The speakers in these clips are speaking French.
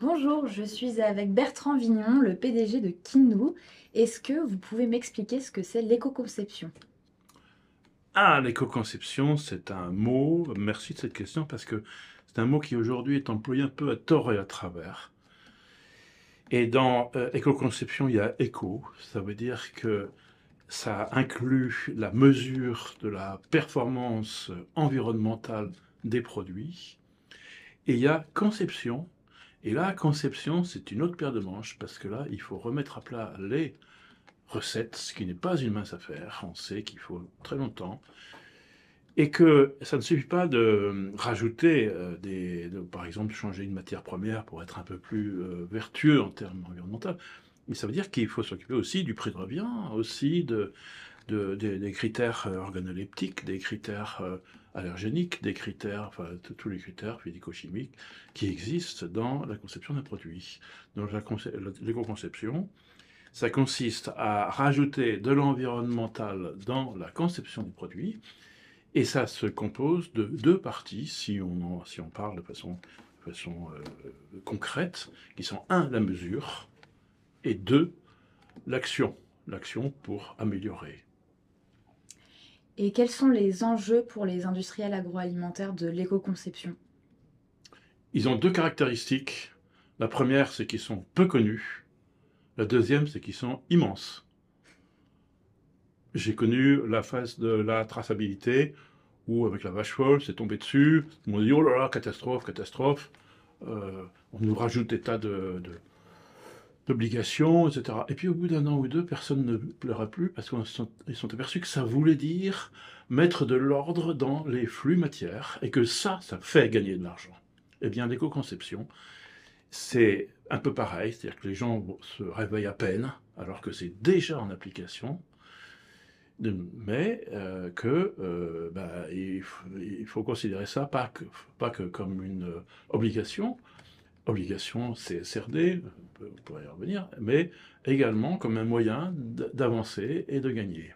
Bonjour, je suis avec Bertrand Vignon, le PDG de Kinoo. Est-ce que vous pouvez m'expliquer ce que c'est l'éco-conception? Ah, l'éco-conception, c'est un mot, merci de cette question, parce que c'est un mot qui aujourd'hui est employé un peu à tort et à travers. Et dans éco-conception, il y a éco, ça veut dire que ça inclut la mesure de la performance environnementale des produits. Et il y a conception, et là, conception, c'est une autre paire de manches, parce que là, il faut remettre à plat les recettes, ce qui n'est pas une mince affaire. On sait qu'il faut très longtemps. Et que ça ne suffit pas de rajouter, par exemple, changer une matière première pour être un peu plus vertueux en termes environnementaux. Mais ça veut dire qu'il faut s'occuper aussi du prix de revient, aussi des critères organoleptiques, des critères allergéniques, des critères, enfin tous les critères physico-chimiques qui existent dans la conception d'un produit. Donc l'éco-conception, ça consiste à rajouter de l'environnemental dans la conception du produit, et ça se compose de deux parties, si on parle de façon concrète, qui sont un, la mesure, et deux, l'action. L'action pour améliorer. Et quels sont les enjeux pour les industriels agroalimentaires de l'éco-conception? Ils ont deux caractéristiques. La première, c'est qu'ils sont peu connus. La deuxième, c'est qu'ils sont immenses. J'ai connu la phase de la traçabilité, où avec la vache folle, c'est tombé dessus. On m'a dit, oh là là, catastrophe, catastrophe. On nous rajoute des tas d'obligations, etc. Et puis au bout d'un an ou deux, personne ne pleurait plus parce qu'ils sont aperçus que ça voulait dire mettre de l'ordre dans les flux matières et que ça fait gagner de l'argent. Eh bien, l'éco-conception, c'est un peu pareil, c'est-à-dire que les gens se réveillent à peine alors que c'est déjà en application, mais il faut considérer ça pas que comme une obligation. Obligation CSRD, on pourrait y revenir, mais également comme un moyen d'avancer et de gagner.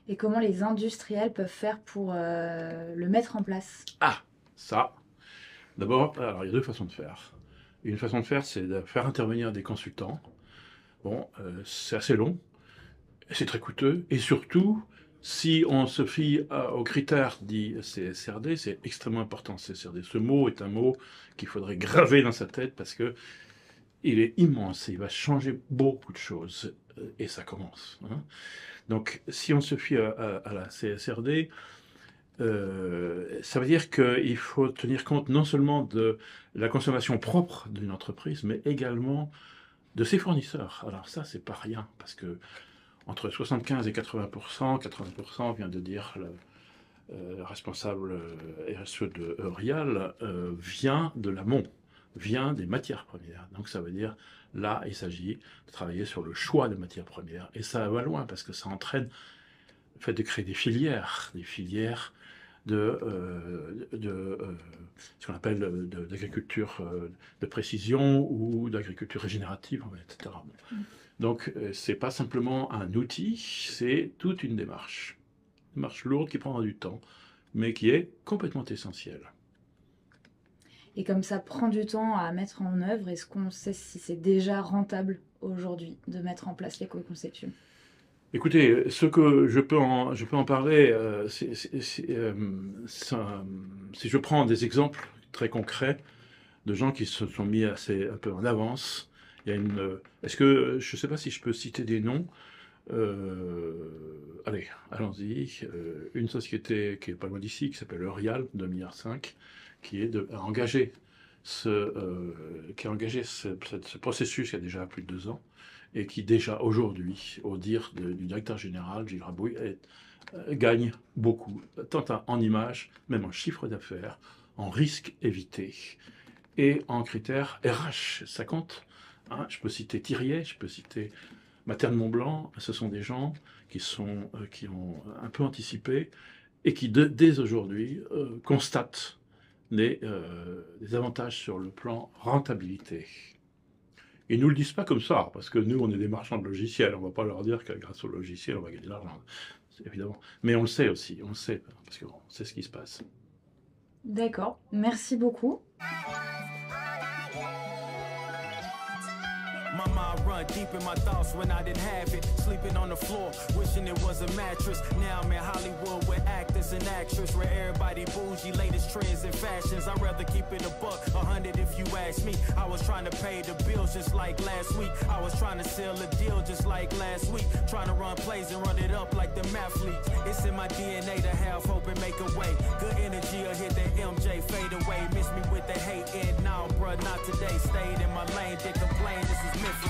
Et comment les industriels peuvent faire pour le mettre en place? Ah, ça, d'abord, alors il y a deux façons de faire. Une façon de faire, c'est de faire intervenir des consultants. Bon, c'est assez long, c'est très coûteux, et surtout, si on se fie aux critères dits CSRD, c'est extrêmement important, CSRD. Ce mot est un mot qu'il faudrait graver dans sa tête parce que il est immense, et il va changer beaucoup de choses, et ça commence, hein. Donc, si on se fie à la CSRD, ça veut dire qu'il faut tenir compte non seulement de la consommation propre d'une entreprise, mais également de ses fournisseurs. Alors ça, c'est pas rien, parce que entre 75 et 80%, 80% vient de dire le responsable RSE de Eurial, vient de l'amont, vient des matières premières. Donc ça veut dire, là, il s'agit de travailler sur le choix des matières premières. Et ça va loin, parce que ça entraîne le fait de créer des filières de ce qu'on appelle d'agriculture de précision ou d'agriculture régénérative, etc. Donc, c'est pas simplement un outil, c'est toute une démarche lourde qui prendra du temps, mais qui est complètement essentielle. Et comme ça prend du temps à mettre en œuvre, est-ce qu'on sait si c'est déjà rentable aujourd'hui de mettre en place l'éco-conception? Écoutez, ce que je peux en parler, si je prends des exemples très concrets de gens qui se sont mis un peu en avance, il y a est-ce que, je ne sais pas si je peux citer des noms, allez, allons-y, une société qui est pas loin d'ici, qui s'appelle Eurial, 2,5 milliards, a engagé ce processus il y a déjà plus de 2 ans, et qui déjà aujourd'hui, au dire du directeur général, Gilles Rabouille, gagne beaucoup, tant en images, même en chiffre d'affaires, en risques évités et en critères RH. Ça compte, hein. Je peux citer Thiriet, je peux citer Materne Mont-Blanc. Ce sont des gens qui ont un peu anticipé et qui, dès aujourd'hui, constatent des avantages sur le plan rentabilité. Ils ne nous le disent pas comme ça, parce que nous, on est des marchands de logiciels. On ne va pas leur dire que grâce au logiciel, on va gagner de l'argent, évidemment. Mais on le sait aussi, on le sait, parce qu'on sait ce qui se passe. D'accord, merci beaucoup. My mind run deep in my thoughts when I didn't have it. Sleeping on the floor, wishing it was a mattress. Now I'm in Hollywood with actors and actresses, where everybody bougie, latest trends and fashions. I'd rather keep it a buck, 100 if you ask me. I was trying to pay the bills just like last week. I was trying to sell a deal just like last week. Trying to run plays and run it up like the mathletes. It's in my DNA to have hope and make a way. Good energy will hit that MJ, fade away. Miss me with the hate and now, bruh, not today. Stayed in my lane, didn't complain, this is Memphis.